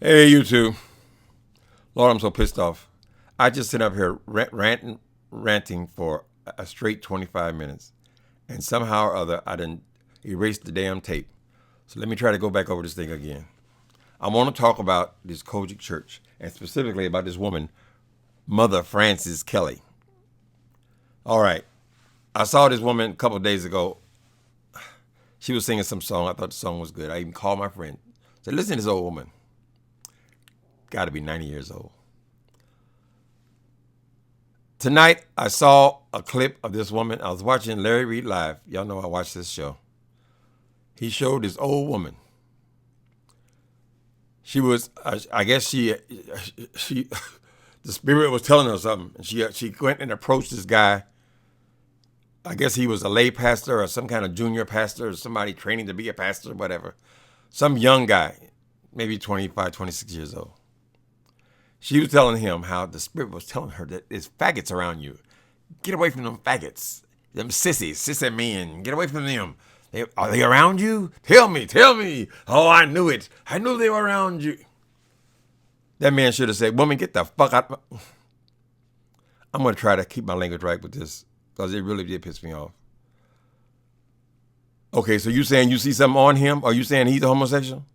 Hey, you two. Lord, I'm so pissed off. I just sit up here ranting for a straight 25 minutes. And somehow or other, I didn't erase the damn tape. So let me try to go back over this thing again. I want to talk about this COGIC church, and specifically about this woman, Mother Frances Kelly. All right. I saw this woman a couple of days ago. She was singing some song. I thought the song was good. I even called my friend. Said, listen to this old woman. Got to be 90 years old. Tonight, I saw a clip of this woman. I was watching Larry Reed Live. Y'all know I watch this show. He showed this old woman. She was, I guess the spirit was telling her something. And she went and approached this guy. I guess he was a lay pastor or some kind of junior pastor or somebody training to be a pastor, whatever. Some young guy, maybe 25, 26 years old. She was telling him how the spirit was telling her that there's faggots around you. Get away from them faggots. Them sissies, sissy men. Get away from them. Are they around you? Tell me. Oh, I knew it. I knew they were around you. That man should have said, woman, get the fuck out. I'm going to try to keep my language right with this, because it really did piss me off. Okay, so you saying you see something on him? Are you saying he's a homosexual?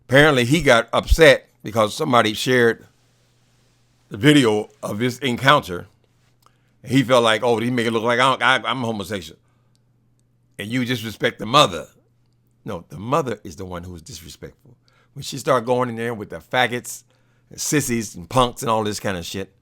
Apparently he got upset because somebody shared the video of this encounter. And he felt like, oh, he make it look like I'm homosexual. And you disrespect the mother. No, the mother is the one who is disrespectful. When she started going in there with the faggots and sissies and punks and all this kind of shit,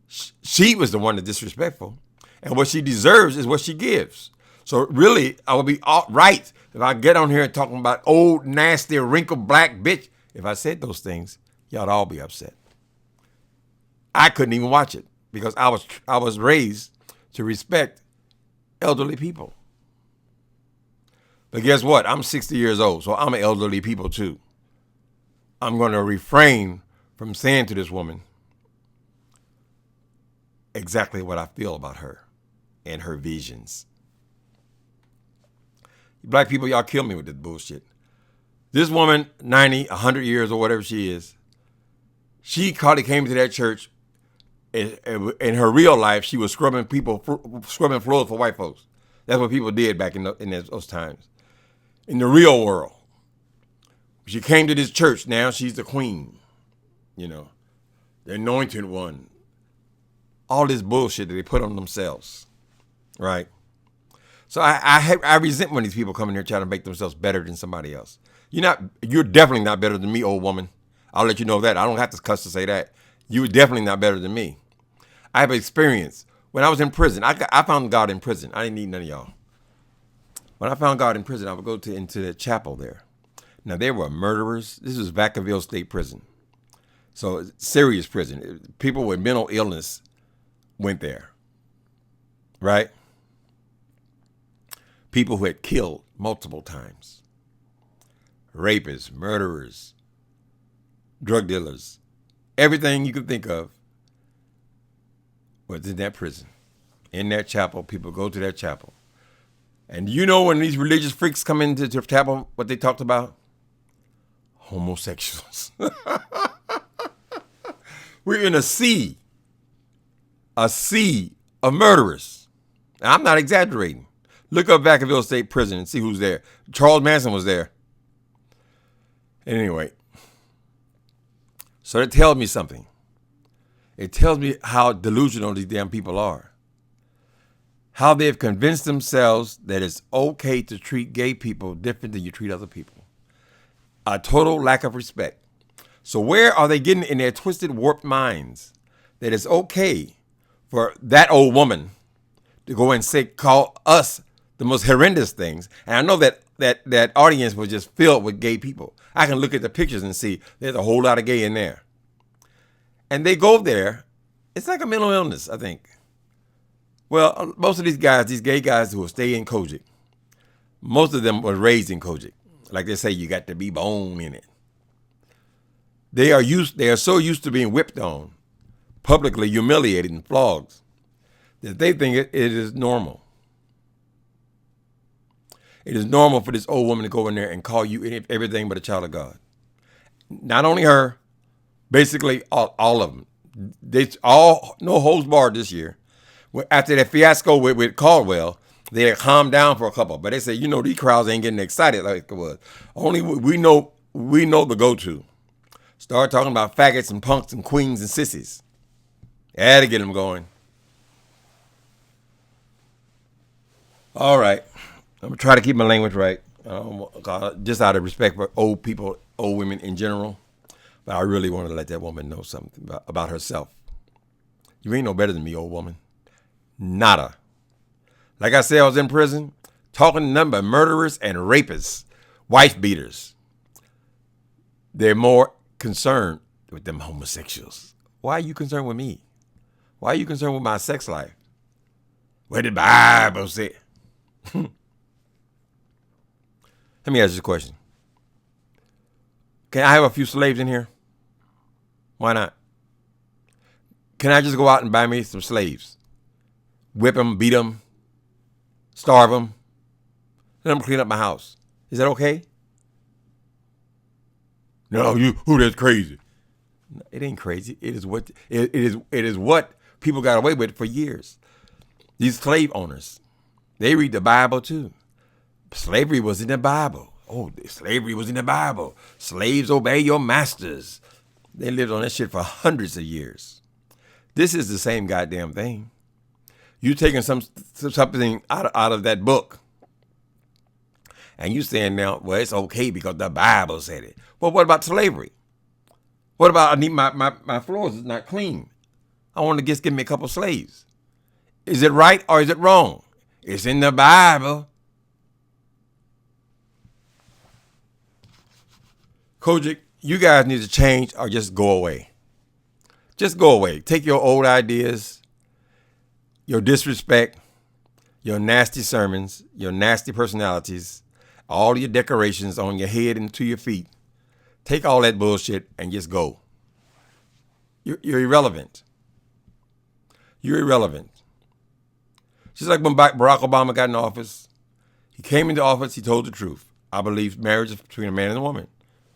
she was the one that's disrespectful. And what she deserves is what she gives. So really, I would be right if I get on here and talking about old, nasty, wrinkled black bitch. If I said those things, y'all'd all be upset. I couldn't even watch it because I was raised to respect elderly people. But guess what? I'm 60 years old, so I'm an elderly people too. I'm going to refrain from saying to this woman exactly what I feel about her and her visions. Black people, y'all kill me with this bullshit. This woman, 90, 100 years or whatever she is, she probably came to that church. In her real life, she was scrubbing floors for white folks. That's what people did back in those times. In the real world, she came to this church. Now she's the queen, the anointed one. All this bullshit that they put on themselves, right? So I resent when these people come in here trying to make themselves better than somebody else. You're definitely not better than me, old woman. I'll let you know that. I don't have to cuss to say that. You're definitely not better than me. I have experience. When I was in prison, I found God in prison. I didn't need none of y'all. When I found God in prison, I would go into the chapel there. Now, there were murderers. This was Vacaville State Prison. So, serious prison. People with mental illness went there. Right? People who had killed multiple times. Rapists, murderers, drug dealers. Everything you could think of was in that prison. In that chapel, people go to that chapel. And when these religious freaks come into the chapel, what they talked about? Homosexuals. We're in a sea of murderers. Now, I'm not exaggerating. Look up Vacaville State Prison and see who's there. Charles Manson was there. Anyway. So that tells me something. It tells me how delusional these damn people are. How they've convinced themselves that it's okay to treat gay people different than you treat other people. A total lack of respect. So where are they getting in their twisted, warped minds that it's okay for that old woman to go and call us the most horrendous things? And I know that audience was just filled with gay people. I can look at the pictures and see there's a whole lot of gay in there. And they go there. It's like a mental illness, I think. Well, most of these gay guys who stay in COGIC, most of them were raised in COGIC. Like they say, you got to be born in it. They are so used to being whipped on, publicly humiliated and flogged, that they think it is normal. It is normal for this old woman to go in there and call you everything but a child of God. Not only her, basically all of them. They all no holds barred this year. After that fiasco with Caldwell, they had calmed down for a couple, but they said, these crowds ain't getting excited like it was. Only we know the go-to. Start talking about faggots and punks and queens and sissies. Had to get them going. All right, I'm gonna try to keep my language right, just out of respect for old people, old women in general. But I really want to let that woman know something about herself. You ain't no better than me, old woman. Nada. Like I said, I was in prison talking to nothing but murderers and rapists, wife beaters. They're more concerned with them homosexuals. Why are you concerned with me? Why are you concerned with my sex life? What did the Bible say? Let me ask you a question. Can I have a few slaves in here? Why not? Can I just go out and buy me some slaves? Whip them, beat them, starve them, let them clean up my house. Is that okay? No, that's crazy. It ain't crazy. It is what people got away with for years. These slave owners, they read the Bible too. Slavery was in the Bible. Oh, slavery was in the Bible. Slaves, obey your masters. They lived on that shit for hundreds of years. This is the same goddamn thing. You taking something out of that book, and you saying now, well, it's okay because the Bible said it. Well, what about slavery? What about I need my floors is not clean? I want to just give me a couple slaves. Is it right or is it wrong? It's in the Bible. COGIC, you guys need to change or just go away. Just go away. Take your old ideas, your disrespect, your nasty sermons, your nasty personalities, all your decorations on your head and to your feet. Take all that bullshit and just go. You're irrelevant. You're irrelevant. Just like when Barack Obama got in office, he came into office, he told the truth. I believe marriage is between a man and a woman.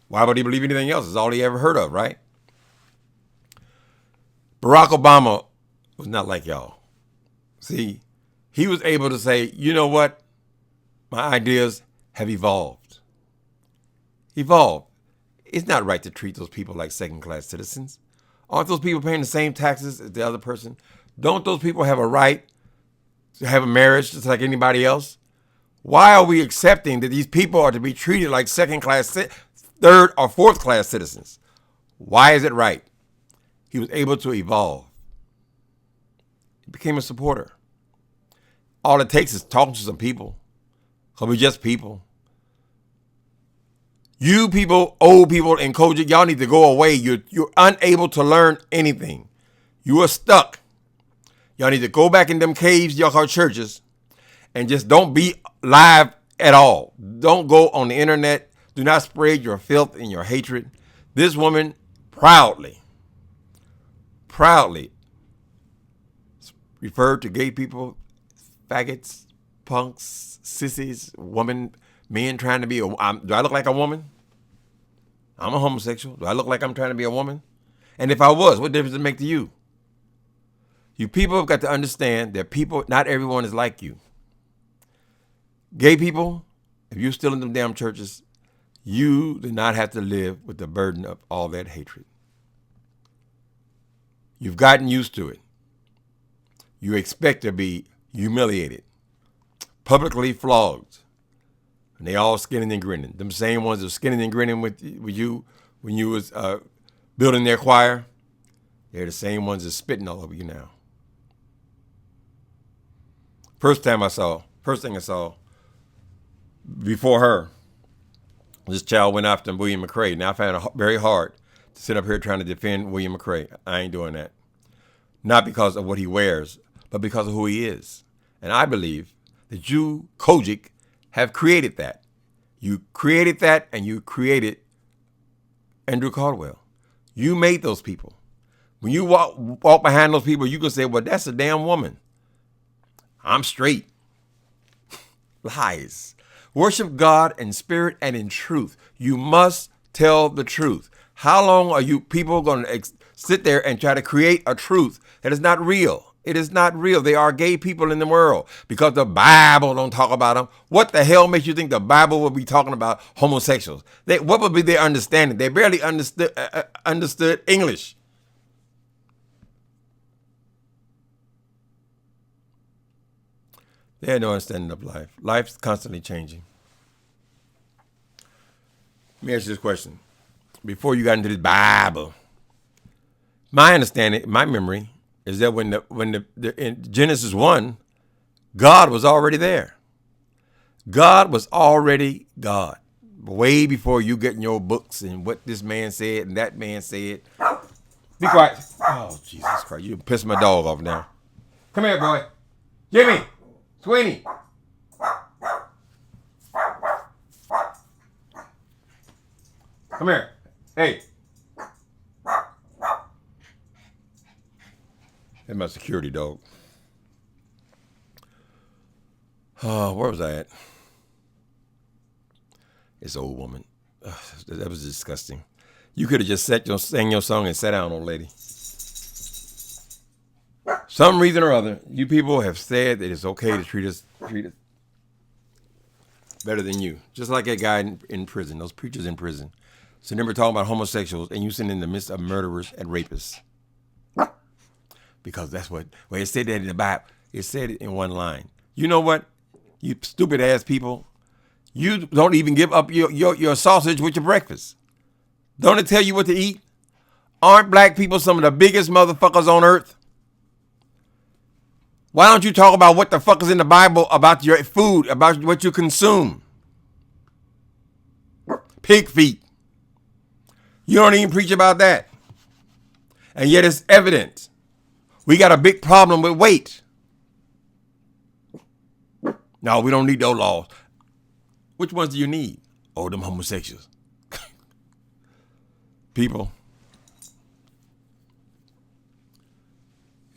Why would he believe anything else? It's all he ever heard of, right? Barack Obama was not like y'all. See, he was able to say, you know what? My ideas have evolved. Evolved. It's not right to treat those people like second-class citizens. Aren't those people paying the same taxes as the other person? Don't those people have a right to have a marriage just like anybody else? Why are we accepting that these people are to be treated like second-class, third or fourth-class citizens? Why is it right? He was able to evolve. He became a supporter. All it takes is talking to some people. Because we're just people. You people, old people in COGIC, y'all need to go away. You're unable to learn anything. You are stuck. Y'all need to go back in them caves y'all call churches and just don't be live at all. Don't go on the internet. Do not spread your filth and your hatred. This woman proudly referred to gay people, faggots, punks, sissies, men trying to be do I look like a woman? I'm a homosexual. Do I look like I'm trying to be a woman? And if I was, what difference does it make to you? You people have got to understand that not everyone is like you. Gay people, if you're still in them damn churches, you do not have to live with the burden of all that hatred. You've gotten used to it. You expect to be humiliated, publicly flogged, and they all skinning and grinning. Them same ones that were skinning and grinning with you when you was building their choir, they're the same ones that's spitting all over you now. First thing I saw before her, this child went after William McRae. Now I find it very hard to sit up here trying to defend William McRae. I ain't doing that. Not because of what he wears, but because of who he is. And I believe that you, COGIC, have created that. You created that, and you created Andrew Caldwell. You made those people. When you walk behind those people, you can say, well, that's a damn woman. I'm straight. Lies. Worship God in spirit and in truth. You must tell the truth. How long are you people going to sit there and try to create a truth that is not real? It is not real. There are gay people in the world because the Bible don't talk about them. What the hell makes you think the Bible will be talking about homosexuals? What would be their understanding? They barely understood English. They had no understanding of life. Life's constantly changing. Let me ask you this question. Before you got into the Bible, my understanding, my memory, is that when in Genesis 1, God was already there. God was already God. Way before you get in your books and what this man said and that man said. Be quiet. Oh, Jesus Christ. You pissed my dog off now. Come here, boy. Jimmy. Sweeney. Come here. Hey. That's my security dog. Oh, where was I at? This old woman. That was disgusting. You could have just sang your song and sat down, old lady. Some reason or other, you people have said that it's okay to treat us better than you. Just like that guy in prison, those preachers in prison. So never talking about homosexuals and you sitting in the midst of murderers and rapists. Because that's what, well, it said that in the Bible. It said it in one line. You know what? You stupid ass people. You don't even give up your sausage with your breakfast. Don't it tell you what to eat? Aren't black people some of the biggest motherfuckers on earth? Why don't you talk about what the fuck is in the Bible about your food, about what you consume? Pig feet. You don't even preach about that. And yet it's evident. We got a big problem with weight. No, we don't need those laws. Which ones do you need? Oh, them homosexuals. People,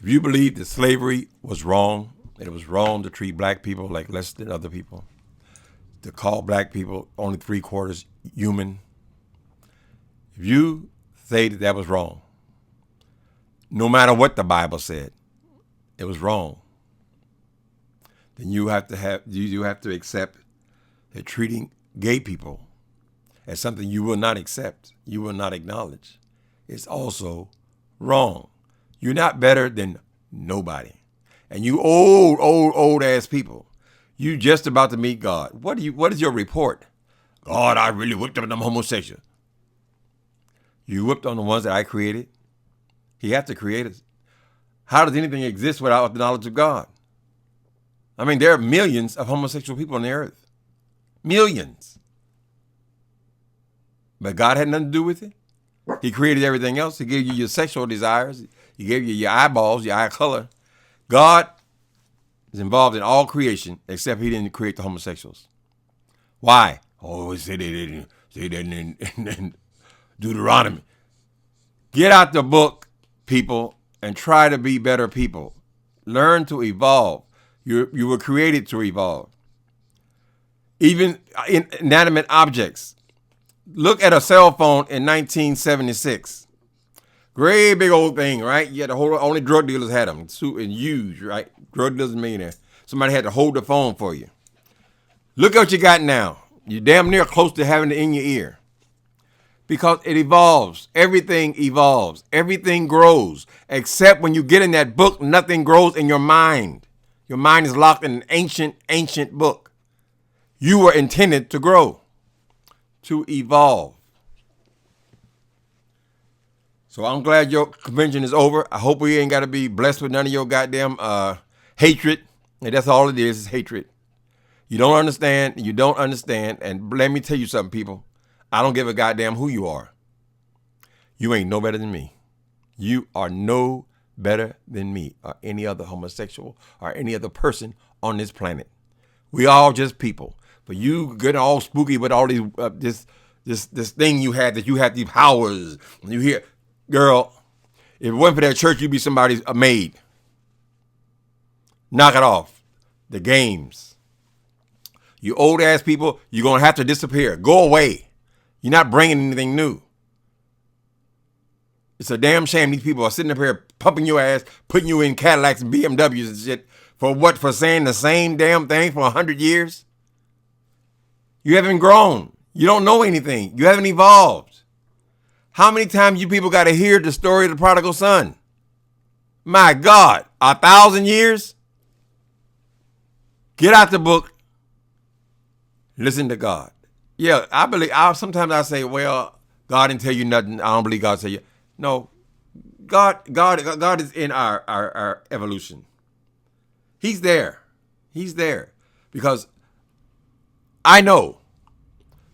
if you believe that slavery was wrong, that it was wrong to treat black people like less than other people, to call black people only 3/4 human, if you say that that was wrong, no matter what the Bible said, it was wrong, then you have to accept that treating gay people as something you will not accept, you will not acknowledge, is also wrong. You're not better than nobody. And you old ass people, you just about to meet God. What is your report? God, I really whipped on them homosexuals. You whipped on the ones that I created. He had to create us. How does anything exist without the knowledge of God? I mean, there are millions of homosexual people on the earth. Millions. But God had nothing to do with it. He created everything else. He gave you your sexual desires. He gave you your eyeballs, your eye color. God is involved in all creation, except he didn't create the homosexuals. Why? Oh, say that in Deuteronomy. Get out the book, people, and try to be better people. Learn to evolve. You were created to evolve. Even in inanimate objects. Look at a cell phone in 1976. Great big old thing, right? You had to hold it. Only drug dealers had them. And huge, right? Drug dealers millionaire. Somebody had to hold the phone for you. Look at what you got now. You're damn near close to having it in your ear. Because it evolves. Everything evolves. Everything grows. Except when you get in that book, nothing grows in your mind. Your mind is locked in an ancient book. You were intended to grow, to evolve. So I'm glad your convention is over. I hope we ain't got to be blessed with none of your goddamn hatred. And that's all it is hatred. You don't understand. You don't understand. And let me tell you something, people. I don't give a goddamn who you are. You ain't no better than me. You are no better than me or any other homosexual or any other person on this planet. We all just people. But you get all spooky with all these this thing you had, that you had these powers. When you hear, girl, if it wasn't for that church, you'd be somebody's maid. Knock it off. The games. You old ass people, you're gonna have to disappear. Go away. You're not bringing anything new. It's a damn shame these people are sitting up here pumping your ass, putting you in Cadillacs and BMWs and shit. For what? For saying the same damn thing for 100 years? You haven't grown. You don't know anything. You haven't evolved. How many times you people got to hear the story of the prodigal son? My God, 1,000 years? Get out the book. Listen to God. Yeah, I believe. Sometimes I say, well, God didn't tell you nothing. I don't believe God said you. No, God is in our evolution. He's there. He's there. Because I know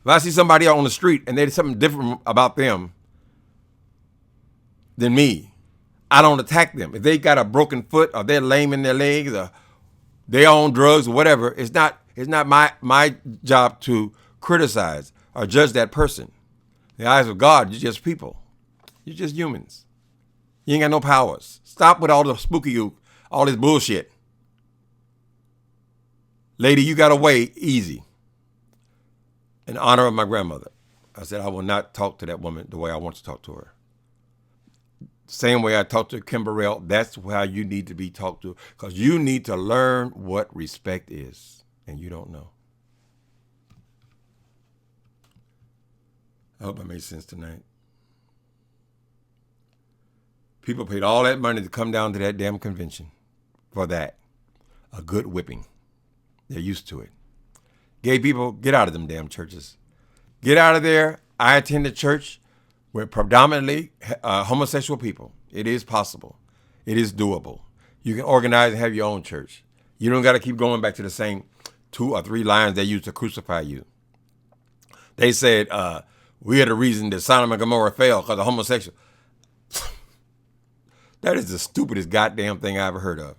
if I see somebody out on the street and there's something different about them than me, I don't attack them. If they got a broken foot or they're lame in their legs or they're on drugs or whatever, it's not my job to criticize or judge that person. In the eyes of God, you're just people. You're just humans. You ain't got no powers. Stop with all the all this bullshit. Lady, you got away easy. In honor of my grandmother, I said I will not talk to that woman the way I want to talk to her. Same way I talked to Kim Burrell, that's how you need to be talked to. Because you need to learn what respect is. And you don't know. I hope I made sense tonight. People paid all that money to come down to that damn convention for that. A good whipping. They're used to it. Gay people, get out of them damn churches. Get out of there. I attend a church with predominantly homosexual people. It is possible. It is doable. You can organize and have your own church. You don't got to keep going back to the same 2 or 3 lines they used to crucify you. They said, we are the reason that Sodom and Gomorrah fell because of homosexual. That is the stupidest goddamn thing I ever heard of.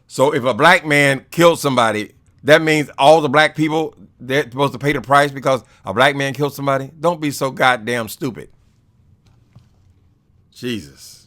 So if a black man killed somebody, that means all the black people, they're supposed to pay the price because a black man killed somebody? Don't be so goddamn stupid. Jesus.